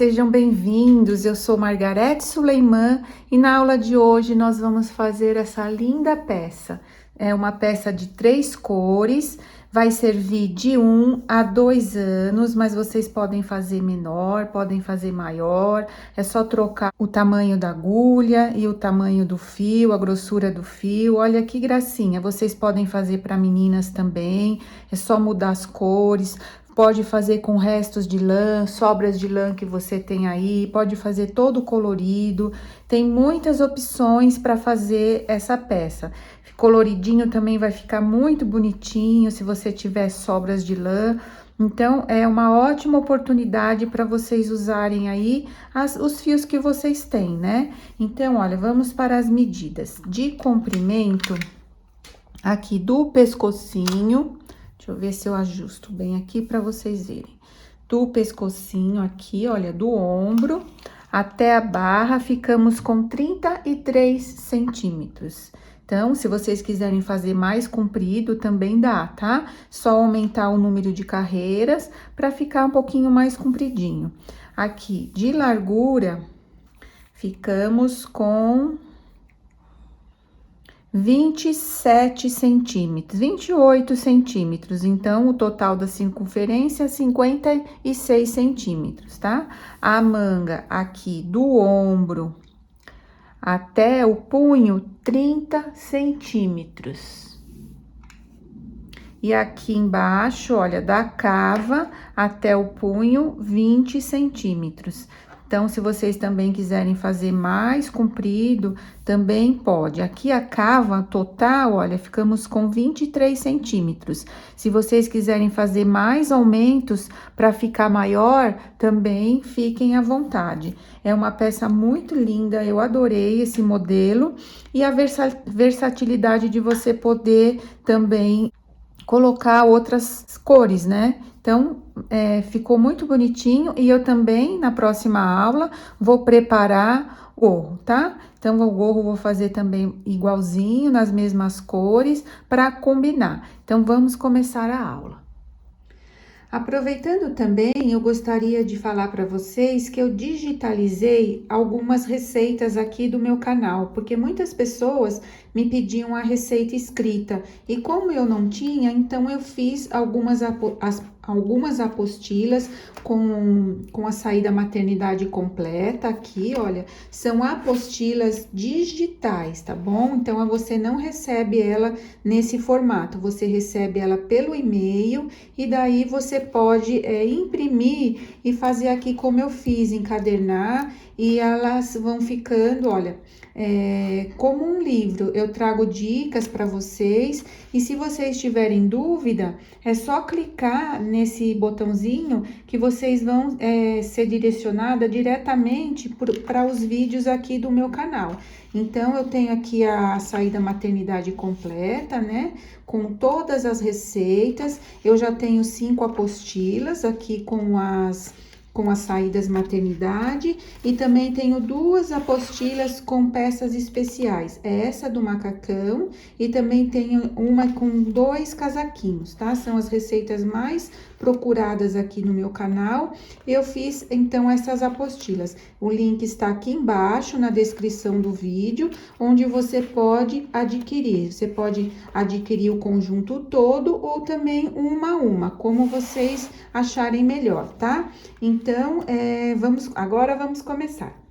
sejam bem-vindos. Eu sou Margarete Suleiman e na aula de hoje nós vamos fazer essa linda peça. É uma peça de 3 cores, vai servir de 1 a 2 anos, mas vocês podem fazer menor, podem fazer maior. É só trocar o tamanho da agulha e o tamanho do fio, a grossura do fio. Olha que gracinha, vocês podem fazer para meninas também, é só mudar as cores. Pode fazer com restos de lã, sobras de lã que você tem aí, pode fazer todo colorido. Tem muitas opções para fazer essa peça. Coloridinho também vai ficar muito bonitinho se você tiver sobras de lã. Então, é uma ótima oportunidade para vocês usarem aí os fios que vocês têm, né? Então, olha, vamos para as medidas de comprimento aqui do pescocinho. Deixa eu ver se eu ajusto bem aqui para vocês verem. Do pescocinho aqui, olha, do ombro até a barra, ficamos com 33 centímetros. Então, se vocês quiserem fazer mais comprido, também dá, tá? Só aumentar o número de carreiras para ficar um pouquinho mais compridinho. Aqui, de largura, ficamos com 27 centímetros, 28 centímetros. Então, o total da circunferência é 56 centímetros, tá? A manga aqui do ombro até o punho, 30 centímetros. E aqui embaixo, olha, da cava até o punho, 20 centímetros. Então, se vocês também quiserem fazer mais comprido, também pode. Aqui a cava total, olha, ficamos com 23 centímetros. Se vocês quiserem fazer mais aumentos para ficar maior, também fiquem à vontade. É uma peça muito linda, eu adorei esse modelo. E a versatilidade de você poder também colocar outras cores, né? Então, ficou muito bonitinho e eu também, na próxima aula, vou preparar o gorro, tá? Então, o gorro vou fazer também igualzinho, nas mesmas cores, para combinar. Então, vamos começar a aula. Aproveitando também, eu gostaria de falar para vocês que eu digitalizei algumas receitas aqui do meu canal, porque muitas pessoas me pediam a receita escrita, e como eu não tinha, então eu fiz algumas apostilas com a saída maternidade completa aqui, olha, são apostilas digitais, tá bom? Então, você não recebe ela nesse formato, você recebe ela pelo e-mail, e daí você pode imprimir e fazer aqui como eu fiz, encadernar, e elas vão ficando, olha, como um livro. Eu trago dicas para vocês, e se vocês tiverem dúvida, é só clicar nesse botãozinho que vocês vão ser direcionada diretamente para os vídeos aqui do meu canal. Então, eu tenho aqui a saída maternidade completa, né? Com todas as receitas. Eu já tenho 5 apostilas aqui com as saídas maternidade, e também tenho 2 apostilas com peças especiais, essa do macacão, e também tenho uma com 2 casaquinhos, tá? São as receitas mais procuradas aqui no meu canal. Eu fiz, então, essas apostilas. O link está aqui embaixo, na descrição do vídeo, onde você pode adquirir. Você pode adquirir o conjunto todo, ou também uma a uma, como vocês acharem melhor, tá? Então, agora vamos começar.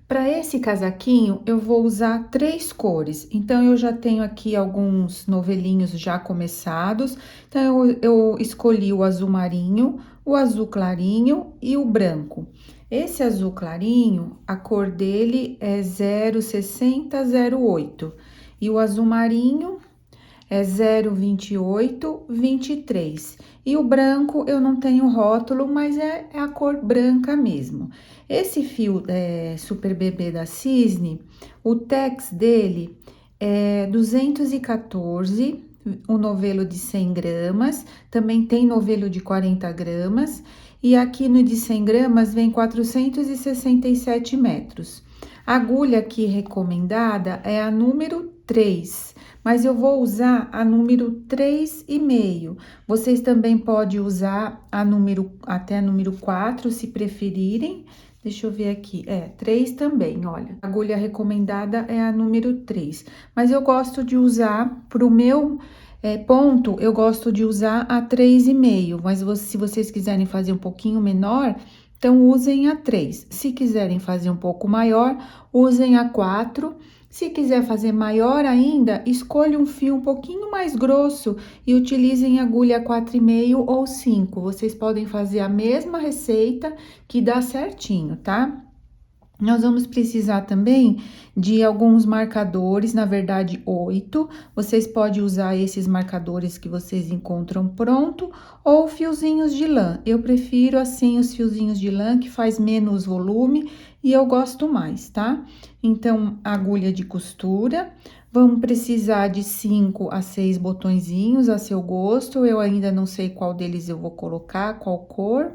Para esse casaquinho, eu vou usar 3 cores. Então, eu já tenho aqui alguns novelinhos já começados. Então, eu escolhi o azul marinho, o azul clarinho e o branco. Esse azul clarinho, a cor dele é 06008. E o azul marinho é 02823. E o branco eu não tenho rótulo, mas é a cor branca mesmo. Esse fio Super Bebê da Cisne, o tex dele é 214, o novelo de 100 gramas, também tem novelo de 40 gramas, e aqui no de 100 gramas vem 467 metros. A agulha aqui recomendada é a número 3, mas eu vou usar a número 3,5. Vocês também podem usar até a número 4, se preferirem. Deixa eu ver aqui, 3 também, olha. A agulha recomendada é a número 3, mas eu gosto de usar pro meu ponto, eu gosto de usar a 3,5, mas se vocês quiserem fazer um pouquinho menor, então usem a 3. Se quiserem fazer um pouco maior, usem a 4. Se quiser fazer maior ainda, escolha um fio um pouquinho mais grosso e utilizem agulha 4,5 ou 5. Vocês podem fazer a mesma receita que dá certinho, tá? Nós vamos precisar também de alguns marcadores, na verdade, 8. Vocês podem usar esses marcadores que vocês encontram pronto ou fiozinhos de lã. Eu prefiro, assim, os fiozinhos de lã, que faz menos volume e eu gosto mais, tá? Então, agulha de costura. Vamos precisar de 5 a 6 botõezinhos a seu gosto. Eu ainda não sei qual deles eu vou colocar, qual cor.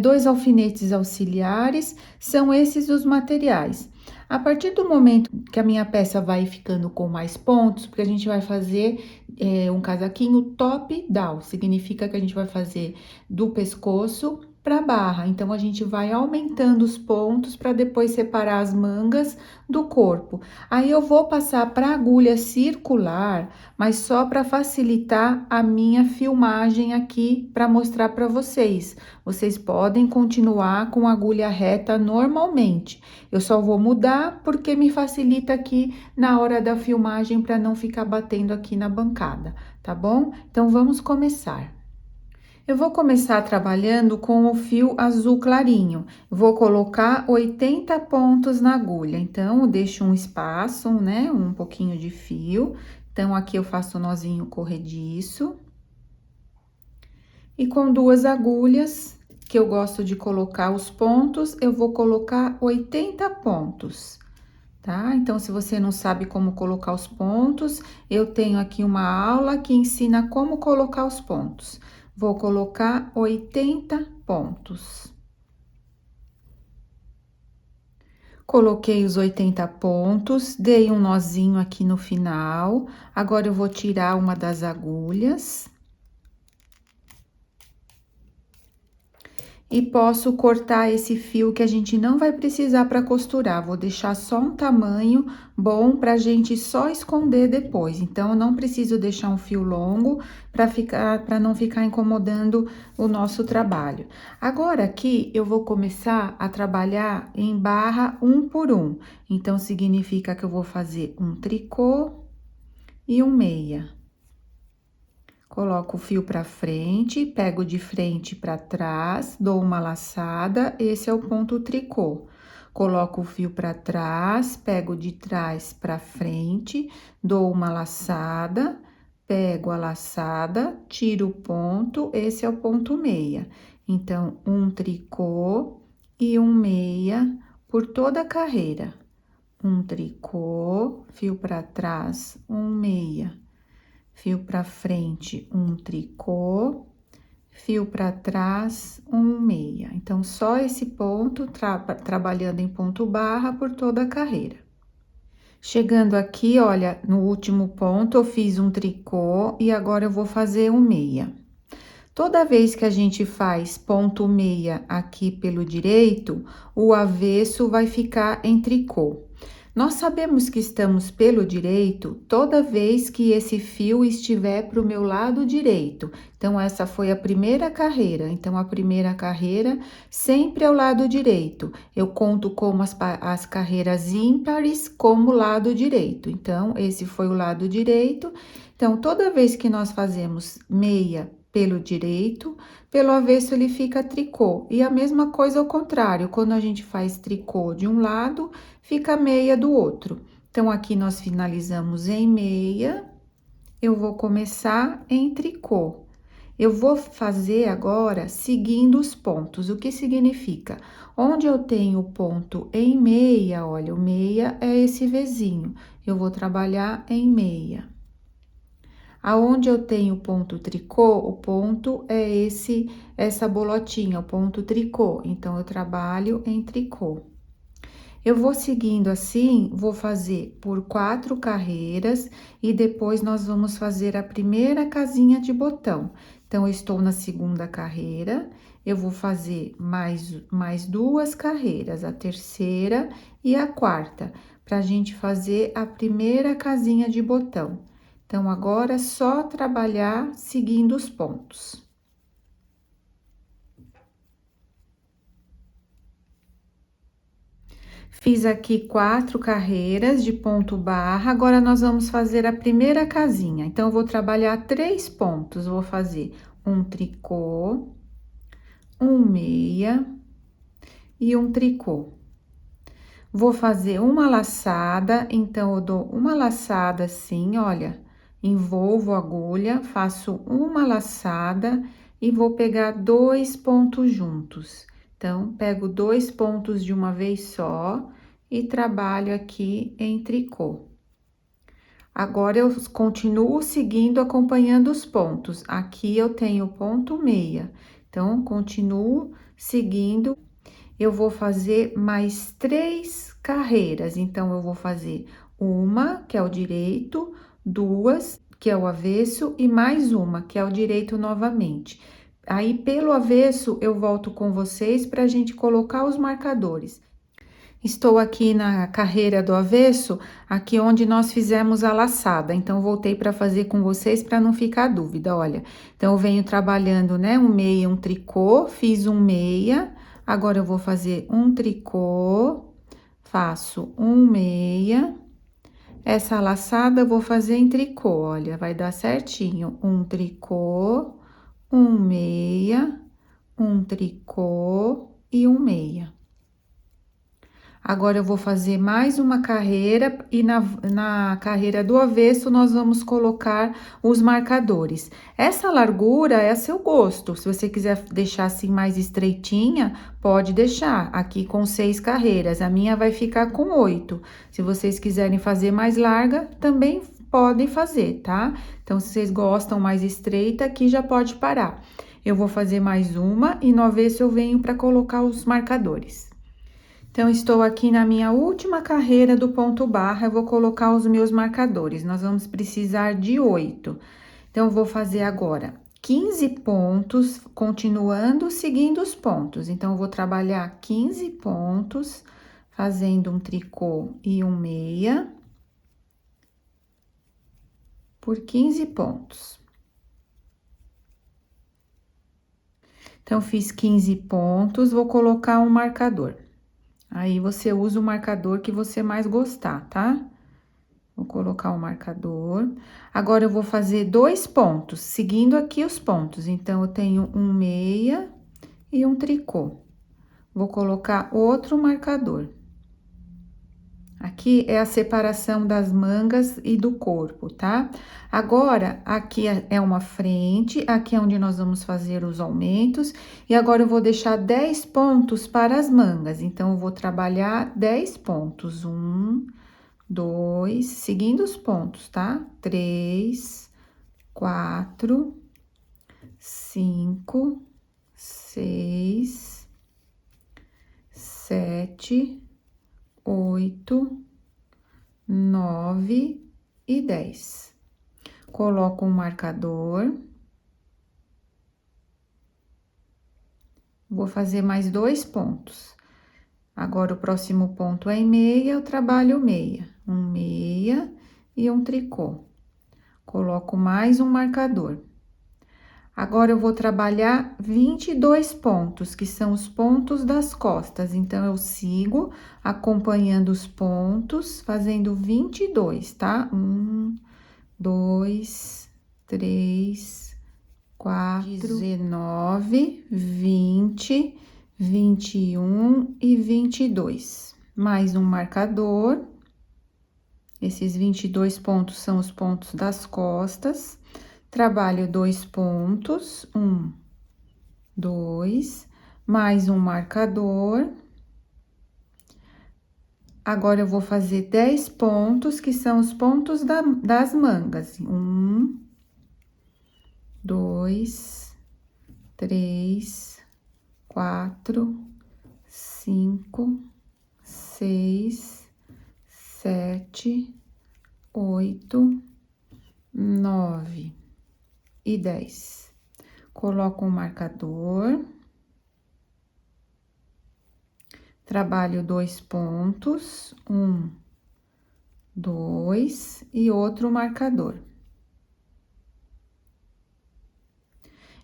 2 alfinetes auxiliares, são esses os materiais. A partir do momento que a minha peça vai ficando com mais pontos, porque a gente vai fazer um casaquinho top-down, significa que a gente vai fazer do pescoço para barra. Então, a gente vai aumentando os pontos para depois separar as mangas do corpo. Aí, eu vou passar para agulha circular, mas só para facilitar a minha filmagem aqui para mostrar para vocês. Vocês podem continuar com agulha reta normalmente. Eu só vou mudar porque me facilita aqui na hora da filmagem para não ficar batendo aqui na bancada, tá bom? Então, vamos começar. Eu vou começar trabalhando com o fio azul clarinho. Vou colocar 80 pontos na agulha. Então, eu deixo um espaço, né? Um pouquinho de fio. Então, aqui eu faço o nozinho corrediço. E com 2 agulhas, que eu gosto de colocar os pontos, eu vou colocar 80 pontos, tá? Então, se você não sabe como colocar os pontos, eu tenho aqui uma aula que ensina como colocar os pontos. Vou colocar 80 pontos. Coloquei os 80 pontos, dei um nozinho aqui no final. Agora, eu vou tirar uma das agulhas. E posso cortar esse fio que a gente não vai precisar para costurar. Vou deixar só um tamanho bom pra gente só esconder depois. Então, eu não preciso deixar um fio longo para não ficar incomodando o nosso trabalho. Agora, aqui, eu vou começar a trabalhar em barra 1 por 1. Então, significa que eu vou fazer um tricô e um meia. Coloco o fio pra frente, pego de frente pra trás, dou uma laçada, esse é o ponto tricô. Coloco o fio pra trás, pego de trás pra frente, dou uma laçada, pego a laçada, tiro o ponto, esse é o ponto meia. Então, um tricô e um meia por toda a carreira. Um tricô, fio pra trás, um meia. Fio pra frente, um tricô, fio pra trás, um meia. Então, só esse ponto, trabalhando em ponto barra por toda a carreira. Chegando aqui, olha, no último ponto, eu fiz um tricô e agora eu vou fazer um meia. Toda vez que a gente faz ponto meia aqui pelo direito, o avesso vai ficar em tricô. Nós sabemos que estamos pelo direito toda vez que esse fio estiver para o meu lado direito. Então, essa foi a primeira carreira. Então, a primeira carreira sempre é o lado direito. Eu conto como as carreiras ímpares como lado direito. Então, esse foi o lado direito. Então, toda vez que nós fazemos meia pelo direito, pelo avesso ele fica tricô. E a mesma coisa ao contrário, quando a gente faz tricô de um lado, fica meia do outro. Então, aqui nós finalizamos em meia, eu vou começar em tricô. Eu vou fazer agora seguindo os pontos, o que significa? Onde eu tenho ponto em meia, olha, o meia é esse Vzinho, eu vou trabalhar em meia. Aonde eu tenho ponto tricô, o ponto é essa bolotinha, o ponto tricô. Então, eu trabalho em tricô. Eu vou seguindo assim, vou fazer por 4 carreiras e depois nós vamos fazer a primeira casinha de botão. Então, eu estou na segunda carreira, eu vou fazer mais 2 carreiras, a terceira e a quarta, pra gente fazer a primeira casinha de botão. Então, agora é só trabalhar seguindo os pontos. Fiz aqui 4 carreiras de ponto barra, agora nós vamos fazer a primeira casinha. Então, eu vou trabalhar 3 pontos, vou fazer um tricô, um meia e um tricô. Vou fazer uma laçada, então, eu dou uma laçada assim, olha, envolvo a agulha, faço uma laçada e vou pegar 2 pontos juntos. Então, pego 2 pontos de uma vez só e trabalho aqui em tricô. Agora, eu continuo seguindo, acompanhando os pontos. Aqui eu tenho ponto meia, então, continuo seguindo. Eu vou fazer mais 3 carreiras, então, eu vou fazer uma, que é o direito, 2, que é o avesso, e mais uma, que é o direito novamente. Aí, pelo avesso, eu volto com vocês para a gente colocar os marcadores. Estou aqui na carreira do avesso, aqui onde nós fizemos a laçada. Então, voltei para fazer com vocês para não ficar dúvida, olha. Então, eu venho trabalhando, né, um meia, um tricô, fiz um meia, agora eu vou fazer um tricô, faço um meia. Essa laçada eu vou fazer em tricô, olha, vai dar certinho. Um tricô, um meia, um tricô e um meia. Agora, eu vou fazer mais uma carreira e na carreira do avesso, nós vamos colocar os marcadores. Essa largura é a seu gosto. Se você quiser deixar assim mais estreitinha, pode deixar aqui com 6 carreiras. A minha vai ficar com 8. Se vocês quiserem fazer mais larga, também podem fazer, tá? Então, se vocês gostam mais estreita, aqui já pode parar. Eu vou fazer mais uma e no avesso eu venho para colocar os marcadores. Então, estou aqui na minha última carreira do ponto barra, eu vou colocar os meus marcadores. Nós vamos precisar de 8. Então, eu vou fazer agora 15 pontos, continuando seguindo os pontos. Então, eu vou trabalhar 15 pontos, fazendo um tricô e um meia, por 15 pontos. Então, fiz 15 pontos, vou colocar um marcador. Aí, você usa o marcador que você mais gostar, tá? Vou colocar o marcador. Agora, eu vou fazer 2 pontos, seguindo aqui os pontos. Então, eu tenho um meia e um tricô. Vou colocar outro marcador. Aqui é a separação das mangas e do corpo, tá? Agora, aqui é uma frente, aqui é onde nós vamos fazer os aumentos. E agora, eu vou deixar 10 pontos para as mangas. Então, eu vou trabalhar 10 pontos. 1, 2, seguindo os pontos, tá? 3, 4, 5, 6, 7, 8, 9 e 10. Coloco um marcador. Vou fazer mais 2 pontos. Agora, o próximo ponto é em meia, eu trabalho meia. Um meia e um tricô. Coloco mais um marcador. Agora, eu vou trabalhar 22 pontos, que são os pontos das costas. Então, eu sigo acompanhando os pontos, fazendo 22, tá? 1, 2, 3, 4, 19, 20, 21 e 22. Mais um marcador. Esses 22 pontos são os pontos das costas. Trabalho 2 pontos, 1, 2, mais um marcador. Agora, eu vou fazer 10 pontos, que são os pontos das mangas. 1, 2, 3, 4, 5, 6, 7, 8, 9 e 10. Coloco um marcador. Trabalho 2 pontos, 1, 2 e outro marcador.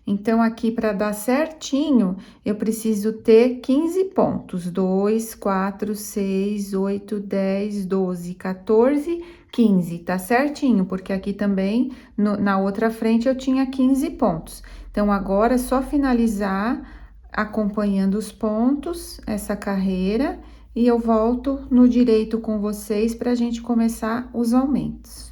Então, aqui, para dar certinho, eu preciso ter 15 pontos. 2, 4, 6, 8, 10, 12, 14, 15. Tá certinho, porque aqui também, na outra frente, eu tinha 15 pontos. Então, agora é só finalizar acompanhando os pontos, essa carreira, e eu volto no direito com vocês para a gente começar os aumentos.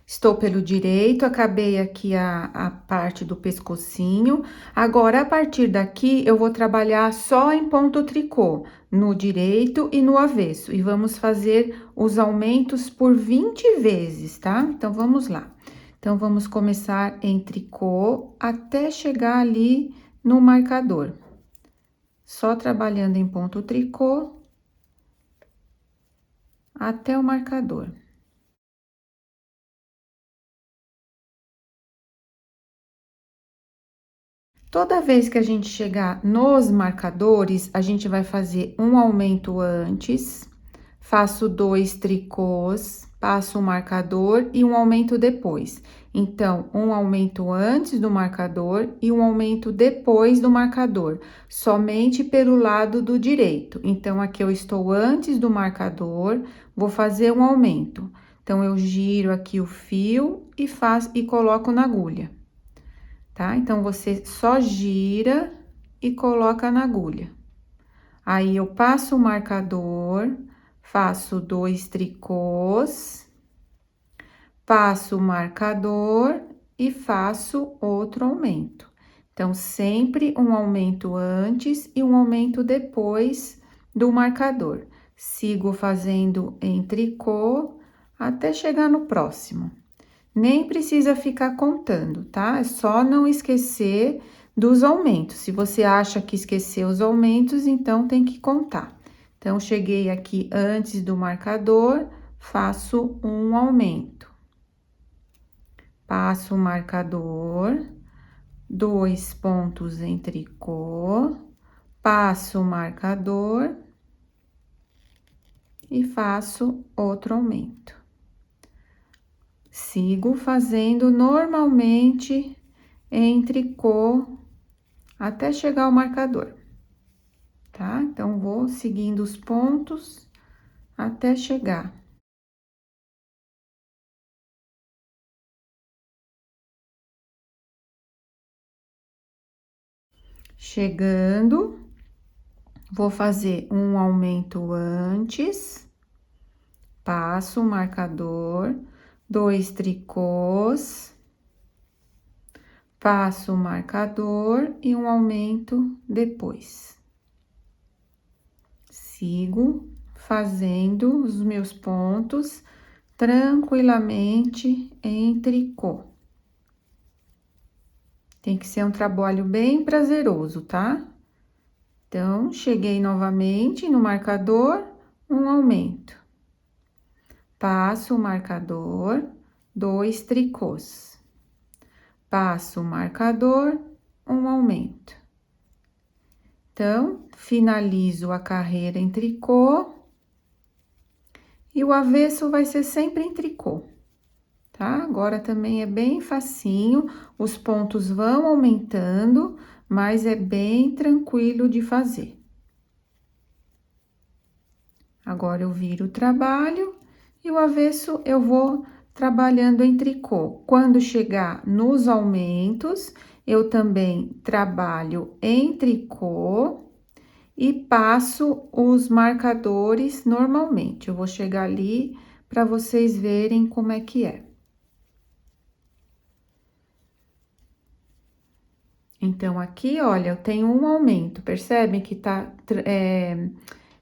Estou pelo direito, acabei aqui a parte do pescocinho. Agora, a partir daqui, eu vou trabalhar só em ponto tricô, no direito e no avesso. E vamos fazer os aumentos por 20 vezes, tá? Então, vamos lá. Então, vamos começar em tricô até chegar ali no marcador. Só trabalhando em ponto tricô até o marcador. Toda vez que a gente chegar nos marcadores, a gente vai fazer um aumento antes, faço 2 tricôs, passo o marcador e um aumento depois. Então, um aumento antes do marcador e um aumento depois do marcador, somente pelo lado do direito. Então, aqui eu estou antes do marcador, vou fazer um aumento. Então, eu giro aqui o fio e faço e coloco na agulha. Tá? Então, você só gira e coloca na agulha. Aí, eu passo o marcador, faço 2 tricôs, passo o marcador e faço outro aumento. Então, sempre um aumento antes e um aumento depois do marcador. Sigo fazendo em tricô até chegar no próximo. Nem precisa ficar contando, tá? É só não esquecer dos aumentos. Se você acha que esqueceu os aumentos, então tem que contar. Então, cheguei aqui antes do marcador, faço um aumento. Passo o marcador, 2 pontos em tricô, passo o marcador e faço outro aumento. Sigo fazendo normalmente em tricô até chegar ao marcador, tá? Então, vou seguindo os pontos até chegar. Chegando, vou fazer um aumento antes, passo o marcador, 2 tricôs, passo o marcador e um aumento depois. Sigo fazendo os meus pontos tranquilamente em tricô. Tem que ser um trabalho bem prazeroso, tá? Então, cheguei novamente no marcador, um aumento. Passo o marcador, 2 tricôs. Passo o marcador, um aumento. Então, finalizo a carreira em tricô. E o avesso vai ser sempre em tricô, tá? Agora, também é bem facinho, os pontos vão aumentando, mas é bem tranquilo de fazer. Agora, eu viro o trabalho e o avesso eu vou trabalhando em tricô. Quando chegar nos aumentos, eu também trabalho em tricô e passo os marcadores normalmente. Eu vou chegar ali para vocês verem como é que é. Então, aqui, olha, eu tenho um aumento, percebem que tá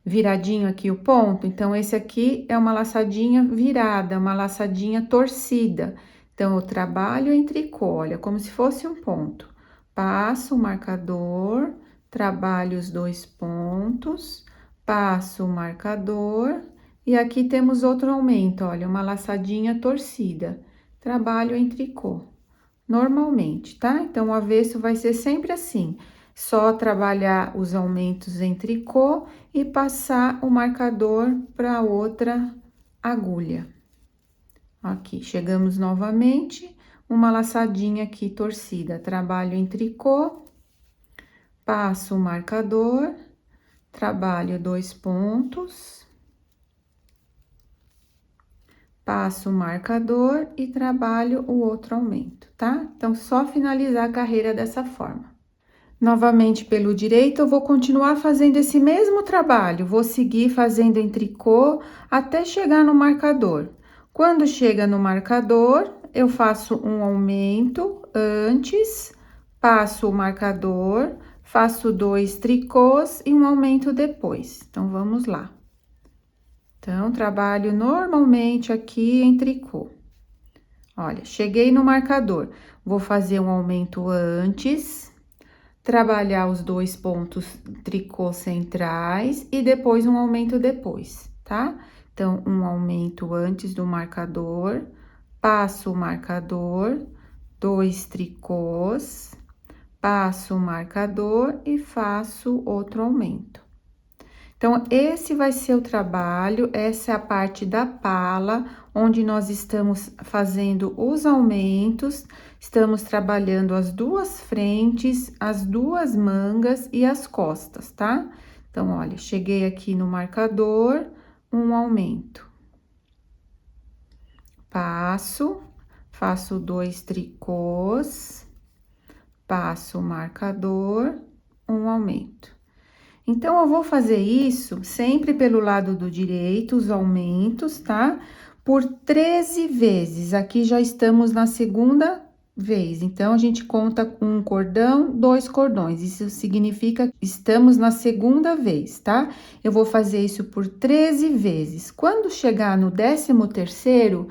viradinho aqui o ponto? Então, esse aqui é uma laçadinha virada, uma laçadinha torcida. Então, eu trabalho em tricô, olha, como se fosse um ponto. Passo o marcador, trabalho os 2 pontos, passo o marcador, e aqui temos outro aumento, olha, uma laçadinha torcida, trabalho em tricô, normalmente, tá? Então, o avesso vai ser sempre assim, só trabalhar os aumentos em tricô e passar o marcador para outra agulha. Aqui, chegamos novamente, uma laçadinha aqui torcida, trabalho em tricô, passo o marcador, trabalho 2 pontos, passo o marcador e trabalho o outro aumento, tá? Então, só finalizar a carreira dessa forma. Novamente pelo direito, eu vou continuar fazendo esse mesmo trabalho, vou seguir fazendo em tricô até chegar no marcador. Quando chega no marcador, eu faço um aumento antes, passo o marcador, faço 2 tricôs e um aumento depois. Então, vamos lá. Então, trabalho normalmente aqui em tricô. Olha, cheguei no marcador, vou fazer um aumento antes, trabalhar os 2 pontos tricô centrais e depois um aumento depois, tá? Então, um aumento antes do marcador, passo o marcador, 2 tricôs, passo o marcador e faço outro aumento. Então, esse vai ser o trabalho, essa é a parte da pala, onde nós estamos fazendo os aumentos, estamos trabalhando as 2 frentes, as 2 mangas e as costas, tá? Então, olha, cheguei aqui no marcador, um aumento. Passo, faço 2 tricôs, passo o marcador, um aumento. Então, eu vou fazer isso sempre pelo lado do direito, os aumentos, tá? Por 13 vezes. Aqui já estamos na segunda vez. Então, a gente conta um cordão, 2 cordões. Isso significa que estamos na segunda vez, tá? Eu vou fazer isso por 13 vezes. Quando chegar no 13º,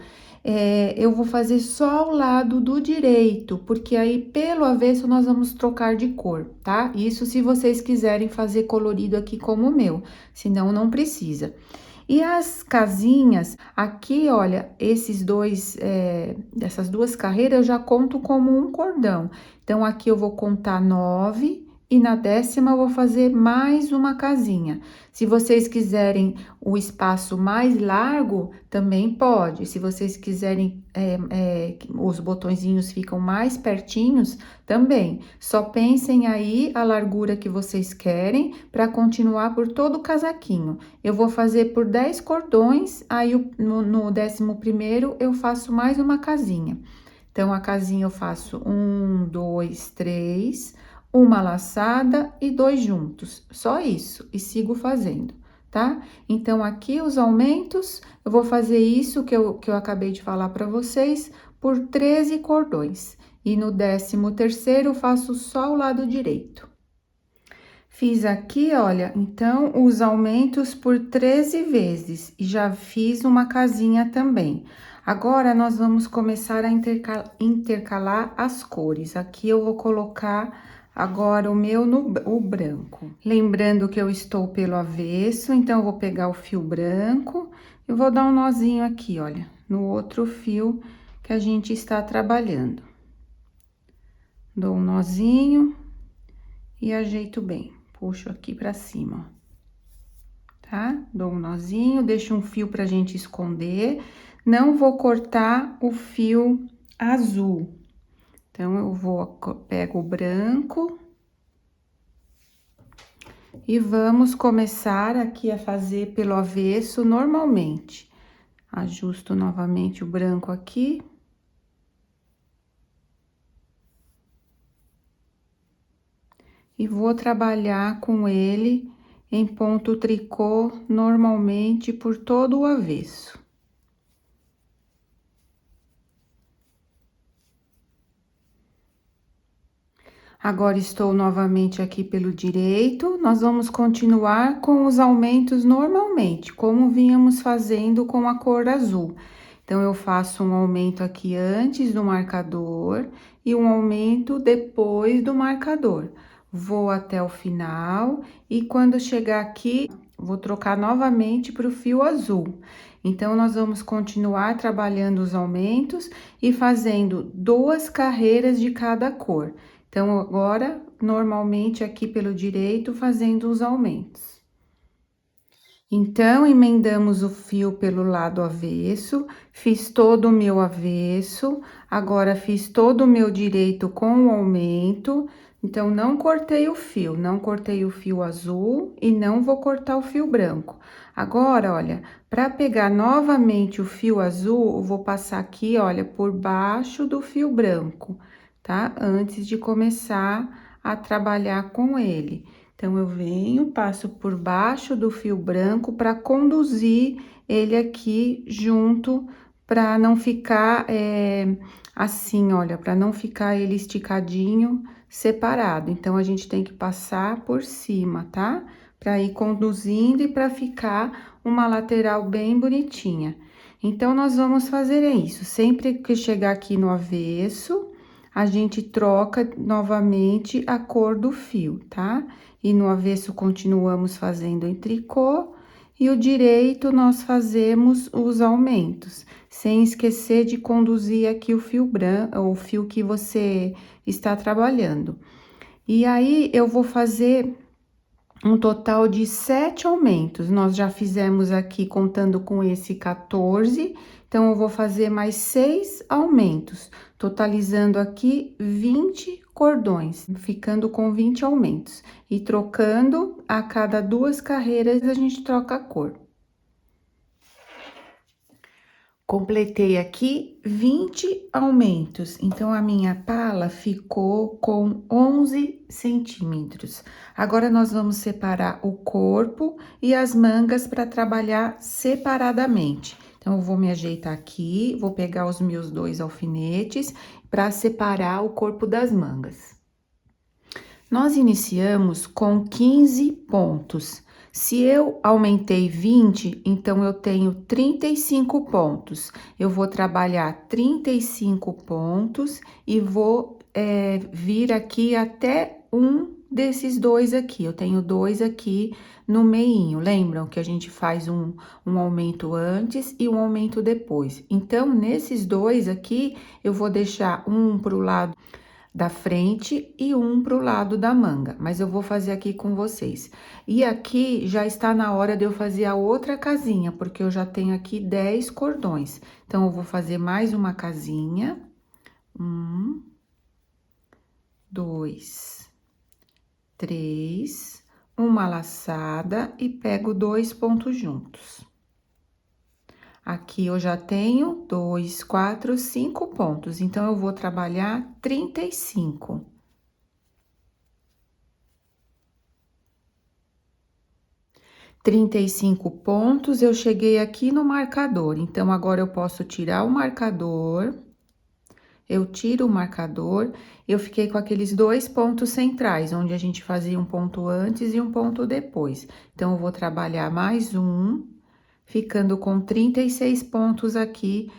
eu vou fazer só o lado do direito, porque aí pelo avesso nós vamos trocar de cor, tá? Isso se vocês quiserem fazer colorido aqui como o meu, senão não precisa. E as casinhas, aqui, olha, essas 2 carreiras eu já conto como um cordão. Então, aqui eu vou contar 9 e na 10ª eu vou fazer mais uma casinha. Se vocês quiserem o espaço mais largo, também pode. Se vocês quiserem, os botõezinhos ficam mais pertinhos, também. Só pensem aí a largura que vocês querem para continuar por todo o casaquinho. Eu vou fazer por 10 cordões, aí no 11º eu faço mais uma casinha. Então, a casinha eu faço 1, 2, 3... uma laçada e 2 juntos, só isso, e sigo fazendo, tá? Então, aqui os aumentos, eu vou fazer isso que eu acabei de falar para vocês, por 13 cordões. E no 13º, eu faço só o lado direito. Fiz aqui, olha, então, os aumentos por 13 vezes, e já fiz uma casinha também. Agora, nós vamos começar a intercalar as cores. Aqui eu vou colocar agora o meu o branco. Lembrando que eu estou pelo avesso, então, eu vou pegar o fio branco e vou dar um nozinho aqui, olha, no outro fio que a gente está trabalhando. Dou um nozinho e ajeito bem, puxo aqui pra cima, ó. Tá? Dou um nozinho, deixo um fio pra gente esconder. Não vou cortar o fio azul. Então, pego o branco e vamos começar aqui a fazer pelo avesso normalmente. Ajusto novamente o branco aqui. E vou trabalhar com ele em ponto tricô normalmente por todo o avesso. Agora, estou novamente aqui pelo direito, nós vamos continuar com os aumentos normalmente, como vínhamos fazendo com a cor azul. Então, eu faço um aumento aqui antes do marcador e um aumento depois do marcador. vou até o final e quando chegar aqui, vou trocar novamente para o fio azul. Então, nós vamos continuar trabalhando os aumentos e fazendo 2 carreiras de cada cor. Então, agora, normalmente aqui pelo direito, fazendo os aumentos. Então, emendamos o fio pelo lado avesso, fiz todo o meu avesso, agora fiz todo o meu direito com o aumento, então, não cortei o fio, não cortei o fio azul e não vou cortar o fio branco. Agora, olha, para pegar novamente o fio azul, eu vou passar aqui, olha, por baixo do fio branco, tá? Antes de começar a trabalhar com ele. Então, eu venho, passo por baixo do fio branco para conduzir ele aqui junto, para não ficar assim, olha, para não ficar ele esticadinho, separado. Então, a gente tem que passar por cima, tá? Para ir conduzindo e para ficar uma lateral bem bonitinha. Então, nós vamos fazer isso. Sempre que chegar aqui no avesso, a gente troca novamente a cor do fio, tá? E no avesso continuamos fazendo em tricô e o direito nós fazemos os aumentos, sem esquecer de conduzir aqui o fio branco, o fio que você está trabalhando. E aí eu vou fazer um total de 7 aumentos. Nós já fizemos aqui contando com esse 14, então eu vou fazer mais 6 aumentos, totalizando aqui 20 cordões, ficando com 20 aumentos. E trocando a cada 2 carreiras, a gente troca a cor. Completei aqui 20 aumentos, então a minha pala ficou com 11 centímetros. Agora, nós vamos separar o corpo e as mangas para trabalhar separadamente. Então, eu vou me ajeitar aqui, vou pegar os meus 2 alfinetes para separar o corpo das mangas. Nós iniciamos com 15 pontos. Se eu aumentei 20, então eu tenho 35 pontos. Eu vou trabalhar 35 pontos e vou vir aqui até um desses 2 aqui. Eu tenho 2 aqui no meinho. Lembram que a gente faz um aumento antes e um aumento depois? Então, nesses 2 aqui, eu vou deixar um pro lado da frente e um pro lado da manga, mas eu vou fazer aqui com vocês. E aqui já está na hora de eu fazer a outra casinha, porque eu já tenho aqui 10 cordões. Então, eu vou fazer mais uma casinha. 1, 2, 3, uma laçada e pego 2 pontos juntos. Aqui eu já tenho 2, 4, 5 pontos, então eu vou trabalhar 35. 35 pontos, eu cheguei aqui no marcador, então agora eu posso tirar o marcador. Eu tiro o marcador, eu fiquei com aqueles 2 pontos centrais, onde a gente fazia um ponto antes e um ponto depois. Então, eu vou trabalhar mais um, ficando com 36 pontos aqui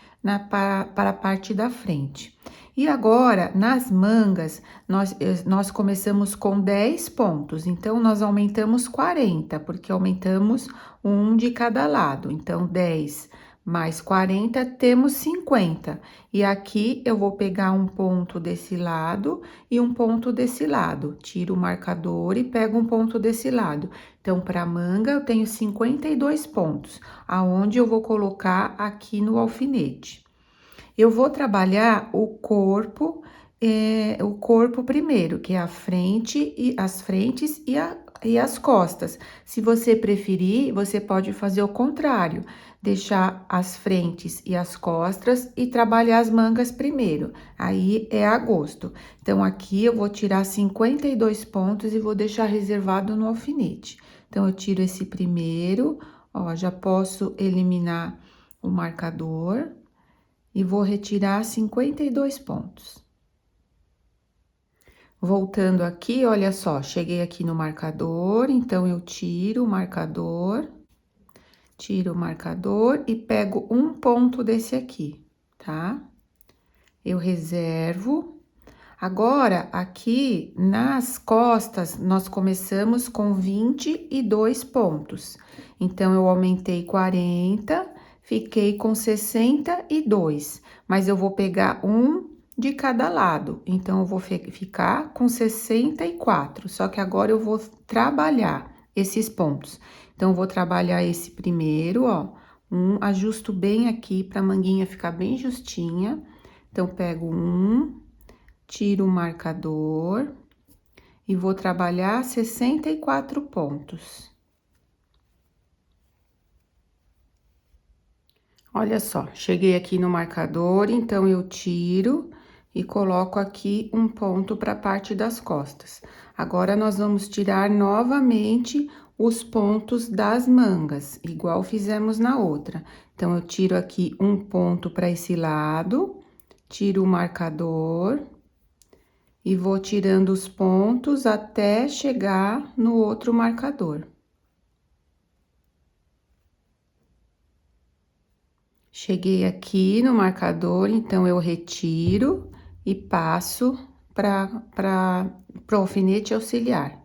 para a parte da frente. E agora, nas mangas, nós começamos com 10 pontos, então, nós aumentamos 40, porque aumentamos um de cada lado. Então, 10 mais 40, temos 50. E aqui, eu vou pegar um ponto desse lado e um ponto desse lado. Tiro o marcador e pego um ponto desse lado. Então, para manga, eu tenho 52 pontos, aonde eu vou colocar aqui no alfinete. Eu vou trabalhar o corpo primeiro, que é a frente e as frentes e as costas. Se você preferir, você pode fazer o contrário, deixar as frentes e as costas e trabalhar as mangas primeiro. Aí é a gosto. Então, aqui eu vou tirar 52 pontos e vou deixar reservado no alfinete. Então, eu tiro esse primeiro, ó, já posso eliminar o marcador e vou retirar 52 pontos. Voltando aqui, olha só, cheguei aqui no marcador, então eu tiro o marcador e pego um ponto desse aqui, tá? Eu reservo. Agora, aqui nas costas, nós começamos com 22 pontos. Então, eu aumentei 40, fiquei com 62, mas eu vou pegar um de cada lado. Então, eu vou ficar com 64, só que agora eu vou trabalhar esses pontos. Então, eu vou trabalhar esse primeiro, ó, ajusto bem aqui pra manguinha ficar bem justinha. Então, pego tiro o marcador e vou trabalhar 64 pontos. Olha só, cheguei aqui no marcador, então eu tiro e coloco aqui um ponto para a parte das costas. Agora, nós vamos tirar novamente os pontos das mangas, igual fizemos na outra. Então, eu tiro aqui um ponto para esse lado, tiro o marcador e vou tirando os pontos até chegar no outro marcador. Cheguei aqui no marcador, então eu retiro e passo para o alfinete auxiliar.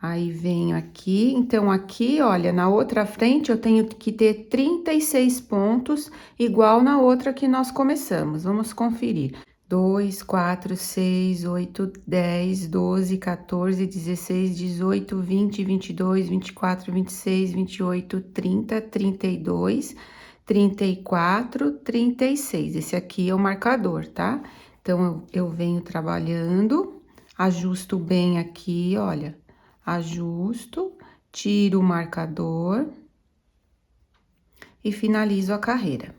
Aí, venho aqui, então aqui, olha, na outra frente eu tenho que ter 36 pontos, igual na outra que nós começamos. Vamos conferir. 2, 4, 6, 8, 10, 12, 14, 16, 18, 20, 22, 24, 26, 28, 30, 32, 34, 36. Esse aqui é o marcador, tá? Então, eu venho trabalhando, ajusto bem aqui, olha, ajusto, tiro o marcador e finalizo a carreira.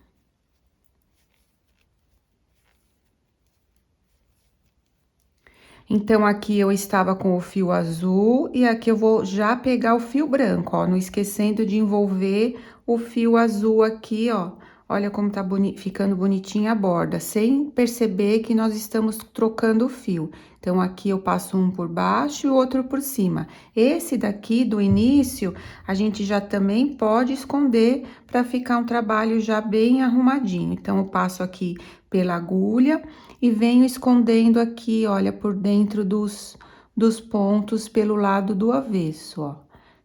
Então, aqui eu estava com o fio azul e aqui eu vou já pegar o fio branco, ó, não esquecendo de envolver o fio azul aqui, ó. Olha como tá ficando bonitinha a borda, sem perceber que nós estamos trocando o fio. Então, aqui eu passo um por baixo e o outro por cima. Esse daqui, do início, a gente já também pode esconder para ficar um trabalho já bem arrumadinho. Então, eu passo aqui pela agulha e venho escondendo aqui, olha, por dentro dos pontos pelo lado do avesso, ó.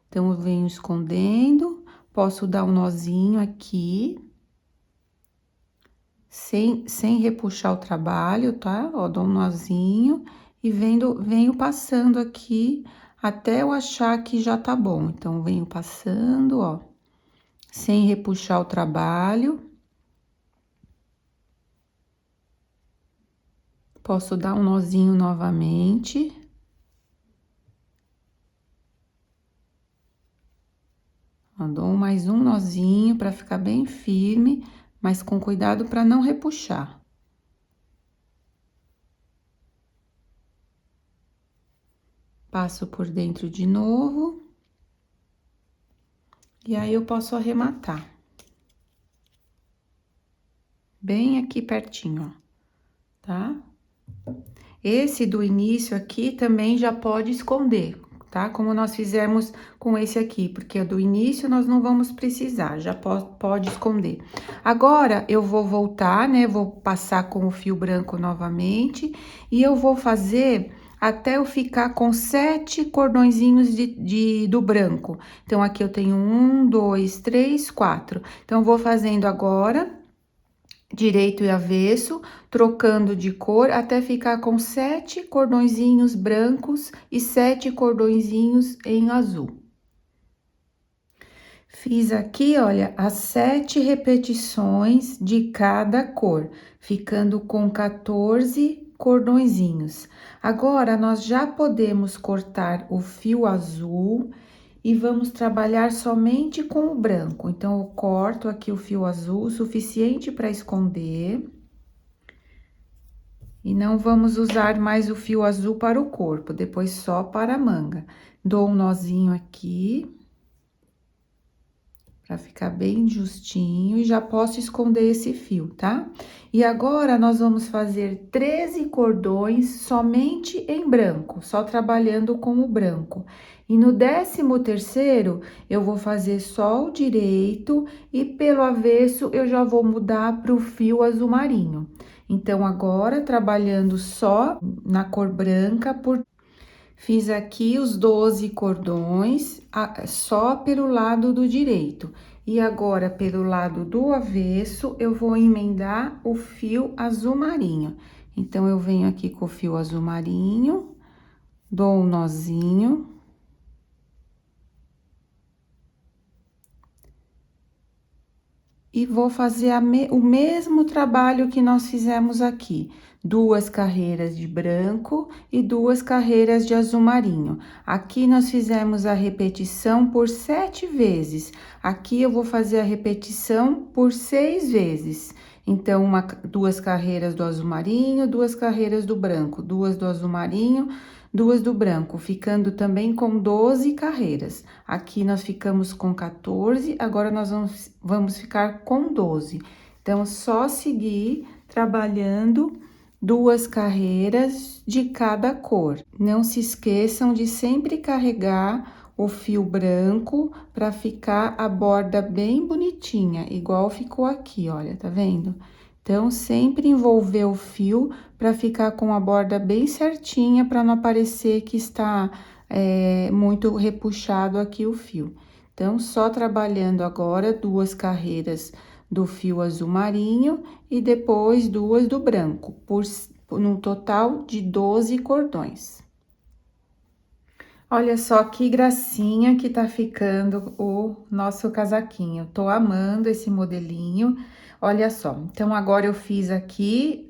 Então, eu venho escondendo, posso dar um nozinho aqui, sem repuxar o trabalho, tá? Ó, dou um nozinho e venho passando aqui até eu achar que já tá bom. Então, venho passando, ó, sem repuxar o trabalho. Posso dar um nozinho novamente. Dou mais um nozinho para ficar bem firme, mas com cuidado para não repuxar. Passo por dentro de novo. E aí, eu posso arrematar. Bem aqui pertinho, ó, tá? Esse do início aqui também já pode esconder, tá? Como nós fizemos com esse aqui, porque o do início nós não vamos precisar, já pode esconder. Agora, eu vou voltar, né? Vou passar com o fio branco novamente e eu vou fazer até eu ficar com 7 cordõezinhos do branco. Então, aqui eu tenho 1, 2, 3, 4. Então, eu vou fazendo agora direito e avesso, trocando de cor até ficar com 7 cordõezinhos brancos e 7 cordõezinhos em azul. Fiz aqui, olha, as 7 repetições de cada cor, ficando com 14 cordõezinhos. Agora, nós já podemos cortar o fio azul e vamos trabalhar somente com o branco. Então, eu corto aqui o fio azul, suficiente para esconder. E não vamos usar mais o fio azul para o corpo, depois só para a manga. Dou um nozinho aqui, para ficar bem justinho, e já posso esconder esse fio, tá? E agora, nós vamos fazer 13 cordões somente em branco, só trabalhando com o branco. E no 13º, eu vou fazer só o direito e pelo avesso eu já vou mudar para o fio azul marinho. Então, agora, trabalhando só na cor branca, fiz aqui os 12 cordões, só pelo lado do direito. E agora, pelo lado do avesso, eu vou emendar o fio azul marinho. Então, eu venho aqui com o fio azul marinho, dou um nozinho. E vou fazer o mesmo trabalho que nós fizemos aqui. 2 carreiras de branco e 2 carreiras de azul marinho. Aqui nós fizemos a repetição por 7 vezes. Aqui eu vou fazer a repetição por 6 vezes. Então, 2 carreiras do azul marinho, 2 carreiras do branco, 2 do azul marinho, 2 do branco, ficando também com 12 carreiras. Aqui nós ficamos com 14, agora nós vamos ficar com 12. Então, só seguir trabalhando 2 carreiras de cada cor. Não se esqueçam de sempre carregar o fio branco para ficar a borda bem bonitinha, igual ficou aqui, olha, tá vendo? Então, sempre envolver o fio para ficar com a borda bem certinha, para não aparecer que está muito repuxado aqui o fio. Então, só trabalhando agora 2 carreiras do fio azul marinho e depois 2 do branco, num total de 12 cordões. Olha só que gracinha que tá ficando o nosso casaquinho. Tô amando esse modelinho. Olha só, então agora eu fiz aqui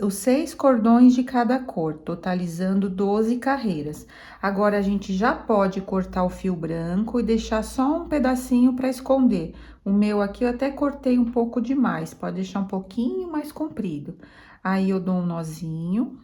os 6 cordões de cada cor, totalizando 12 carreiras. Agora, a gente já pode cortar o fio branco e deixar só um pedacinho para esconder. O meu aqui eu até cortei um pouco demais, pode deixar um pouquinho mais comprido. Aí, eu dou um nozinho,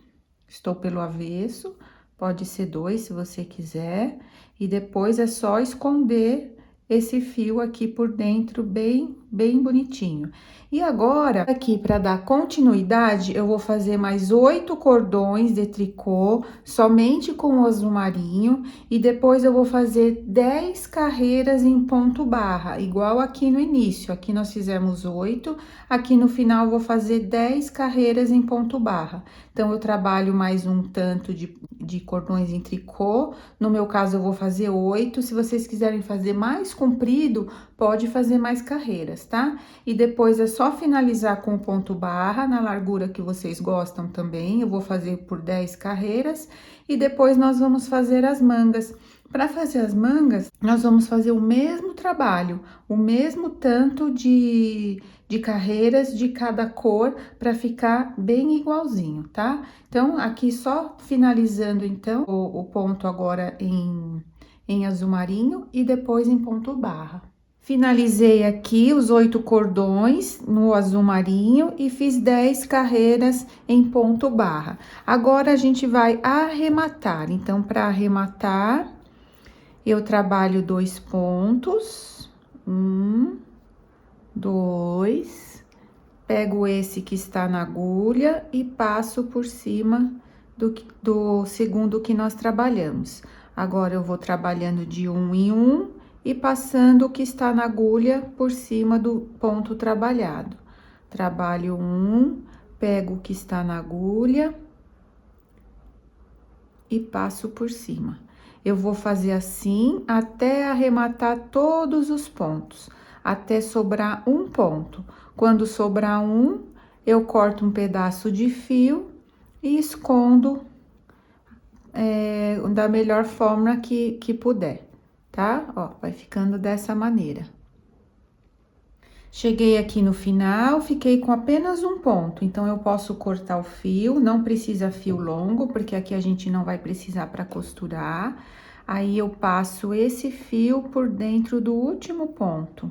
estou pelo avesso, pode ser 2 se você quiser. E depois é só esconder esse fio aqui por dentro, bem bonitinho. E agora, aqui, para dar continuidade, eu vou fazer mais 8 cordões de tricô, somente com o azul marinho, e depois eu vou fazer 10 carreiras em ponto barra, igual aqui no início. Aqui nós fizemos 8, aqui no final eu vou fazer 10 carreiras em ponto barra. Então, eu trabalho mais um tanto de cordões em tricô, no meu caso eu vou fazer 8, se vocês quiserem fazer mais comprido, pode fazer mais carreiras, tá? E depois é só finalizar com o ponto barra, na largura que vocês gostam também, eu vou fazer por 10 carreiras, e depois nós vamos fazer as mangas. Para fazer as mangas, nós vamos fazer o mesmo trabalho, o mesmo tanto de carreiras de cada cor, para ficar bem igualzinho, tá? Então, aqui só finalizando, então, o ponto agora em azul marinho e depois em ponto barra. Finalizei aqui os 8 cordões no azul marinho e fiz 10 carreiras em ponto barra. Agora, a gente vai arrematar. Então, para arrematar, eu trabalho 2 pontos, 1, 2, pego esse que está na agulha e passo por cima do segundo que nós trabalhamos. Agora, eu vou trabalhando de 1 em 1 e passando o que está na agulha por cima do ponto trabalhado. Trabalho 1, pego o que está na agulha e passo por cima. Eu vou fazer assim até arrematar todos os pontos, até sobrar um ponto. Quando sobrar um, eu corto um pedaço de fio e escondo da melhor forma que puder, tá? Ó, vai ficando dessa maneira. Cheguei aqui no final, fiquei com apenas um ponto, então eu posso cortar o fio, não precisa fio longo, porque aqui a gente não vai precisar para costurar. Aí, eu passo esse fio por dentro do último ponto.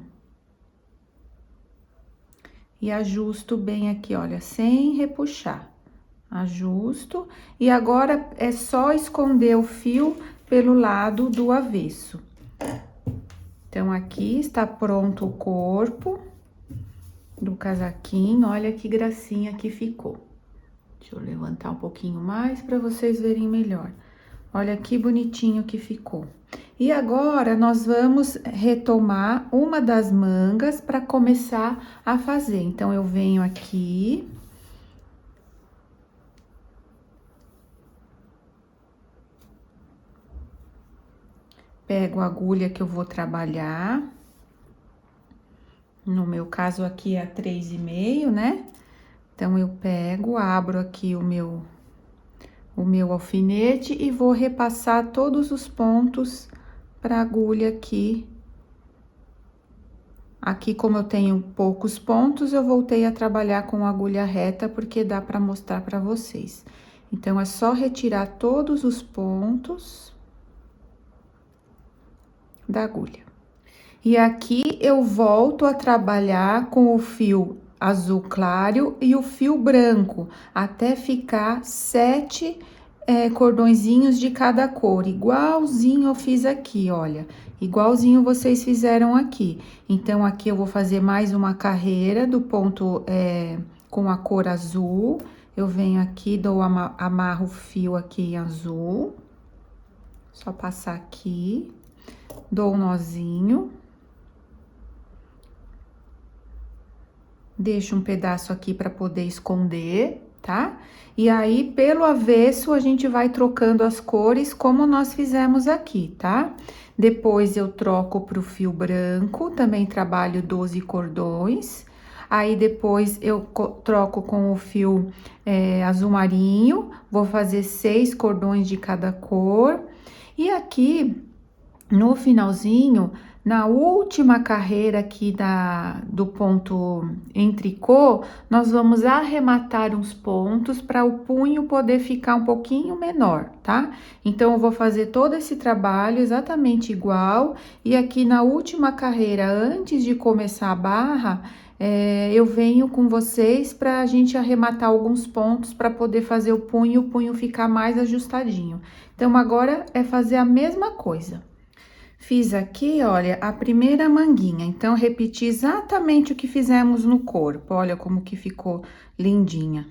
E ajusto bem aqui, olha, sem repuxar. Ajusto, e agora é só esconder o fio pelo lado do avesso. Então, aqui está pronto o corpo do casaquinho, olha que gracinha que ficou. Deixa eu levantar um pouquinho mais para vocês verem melhor. Olha que bonitinho que ficou. E agora, nós vamos retomar uma das mangas para começar a fazer. Então, eu venho aqui, Pego a agulha que eu vou trabalhar. No meu caso aqui é a 3,5, né? Então, eu pego, abro aqui o meu alfinete e vou repassar todos os pontos pra agulha aqui. Aqui, como eu tenho poucos pontos, eu voltei a trabalhar com agulha reta, porque dá pra mostrar pra vocês. Então, é só retirar todos os pontos da agulha. E aqui eu volto a trabalhar com o fio azul claro e o fio branco, até ficar 7 cordõezinhos de cada cor, igualzinho eu fiz aqui, olha, igualzinho vocês fizeram aqui. Então, aqui eu vou fazer mais uma carreira do ponto com a cor azul. Eu venho aqui, amarro o fio aqui em azul, só passar aqui, dou um nozinho. Deixo um pedaço aqui para poder esconder, tá? E aí, pelo avesso, a gente vai trocando as cores, como nós fizemos aqui, tá? Depois, eu troco pro fio branco, também trabalho 12 cordões. Aí, depois, eu troco com o fio azul marinho, vou fazer 6 cordões de cada cor. E aqui, no finalzinho, na última carreira aqui do ponto em tricô, nós vamos arrematar uns pontos para o punho poder ficar um pouquinho menor, tá? Então, eu vou fazer todo esse trabalho exatamente igual, e aqui na última carreira, antes de começar a barra, eu venho com vocês para a gente arrematar alguns pontos para poder fazer o punho ficar mais ajustadinho. Então, agora é fazer a mesma coisa. Fiz aqui, olha, a primeira manguinha, então, repeti exatamente o que fizemos no corpo, olha como que ficou lindinha.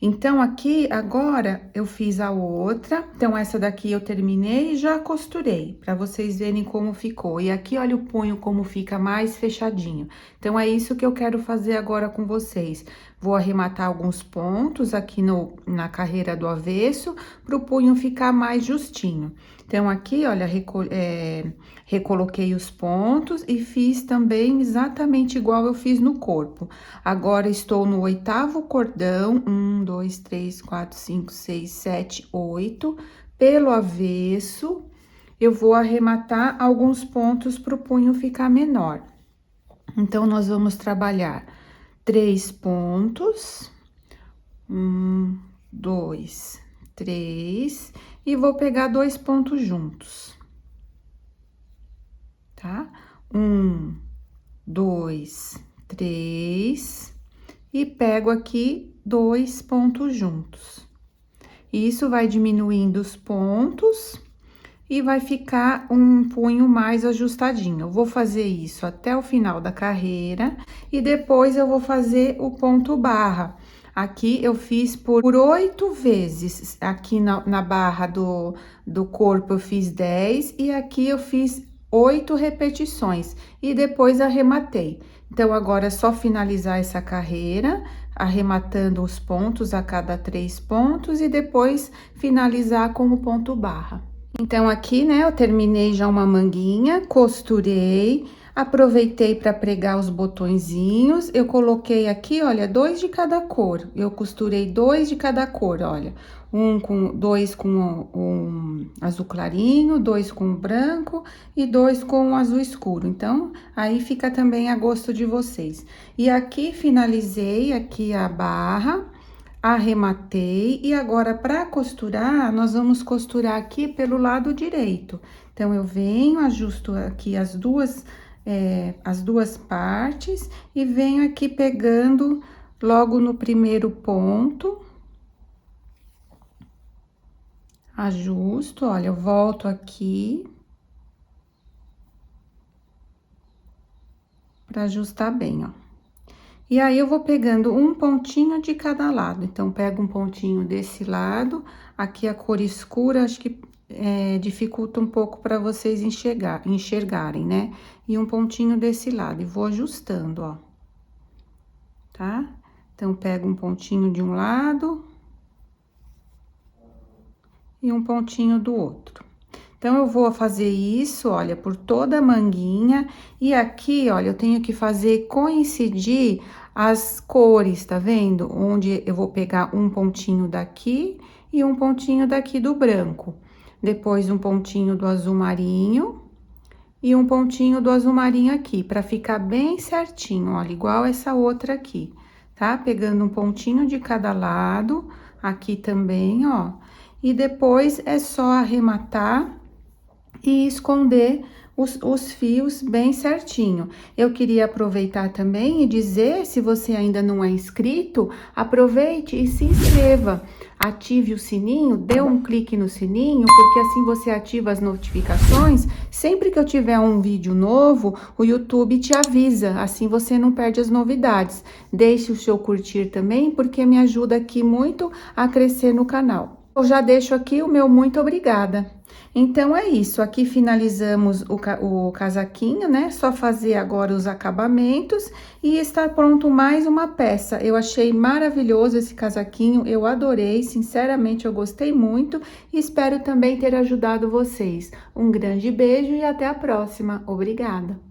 Então, aqui, agora, eu fiz a outra, então, essa daqui eu terminei e já costurei, pra vocês verem como ficou. E aqui, olha o punho como fica mais fechadinho. Então, é isso que eu quero fazer agora com vocês. Vou arrematar alguns pontos aqui na carreira do avesso, pro punho ficar mais justinho. Então, aqui, olha, recoloquei os pontos e fiz também exatamente igual eu fiz no corpo. Agora, estou no 8º cordão, 1, 2, 3, 4, 5, 6, 7, 8. Pelo avesso, eu vou arrematar alguns pontos para o punho ficar menor. Então, nós vamos trabalhar 3 pontos, 1, 2, 3, e vou pegar 2 pontos juntos, tá? 1, 2, 3, e pego aqui 2 pontos juntos. Isso vai diminuindo os pontos e vai ficar um punho mais ajustadinho. Eu vou fazer isso até o final da carreira e depois eu vou fazer o ponto barra. Aqui eu fiz por 8 vezes, aqui na barra do corpo eu fiz 10 e aqui eu fiz 8 repetições e depois arrematei. Então, agora é só finalizar essa carreira, arrematando os pontos a cada 3 pontos e depois finalizar com o ponto barra. Então, aqui, né, eu terminei já uma manguinha, costurei, aproveitei para pregar os botõezinhos, eu coloquei aqui, olha, 2 de cada cor, eu costurei 2 de cada cor, olha, dois com um azul clarinho, 2 com branco e 2 com azul escuro. Então, aí fica também a gosto de vocês. E aqui, finalizei aqui a barra, arrematei, e agora, para costurar, nós vamos costurar aqui pelo lado direito. Então, eu venho, ajusto aqui as duas partes e venho aqui pegando logo no primeiro ponto. Ajusto, olha, eu volto aqui para ajustar bem, ó. E aí, eu vou pegando um pontinho de cada lado. Então, pego um pontinho desse lado, aqui a cor escura, acho que dificulta um pouco para vocês enxergarem, né? E um pontinho desse lado, e vou ajustando, ó. Tá? Então, pego um pontinho de um lado e um pontinho do outro. Então, eu vou fazer isso, olha, por toda a manguinha. E aqui, olha, eu tenho que fazer coincidir as cores, tá vendo? Onde eu vou pegar um pontinho daqui e um pontinho daqui do branco. Depois, um pontinho do azul marinho e um pontinho do azul marinho aqui, pra ficar bem certinho, olha, igual essa outra aqui, tá? Pegando um pontinho de cada lado, aqui também, ó. E depois, é só arrematar e esconder os fios bem certinho. Eu queria aproveitar também e dizer, se você ainda não é inscrito, aproveite e se inscreva. Ative o sininho, dê um clique no sininho, porque assim você ativa as notificações. Sempre que eu tiver um vídeo novo, o YouTube te avisa, assim você não perde as novidades. Deixe o seu curtir também, porque me ajuda aqui muito a crescer no canal. Eu já deixo aqui o meu muito obrigada. Então, é isso, aqui finalizamos o casaquinho, né? Só fazer agora os acabamentos e está pronto mais uma peça. Eu achei maravilhoso esse casaquinho, eu adorei, sinceramente eu gostei muito e espero também ter ajudado vocês. Um grande beijo e até a próxima. Obrigada!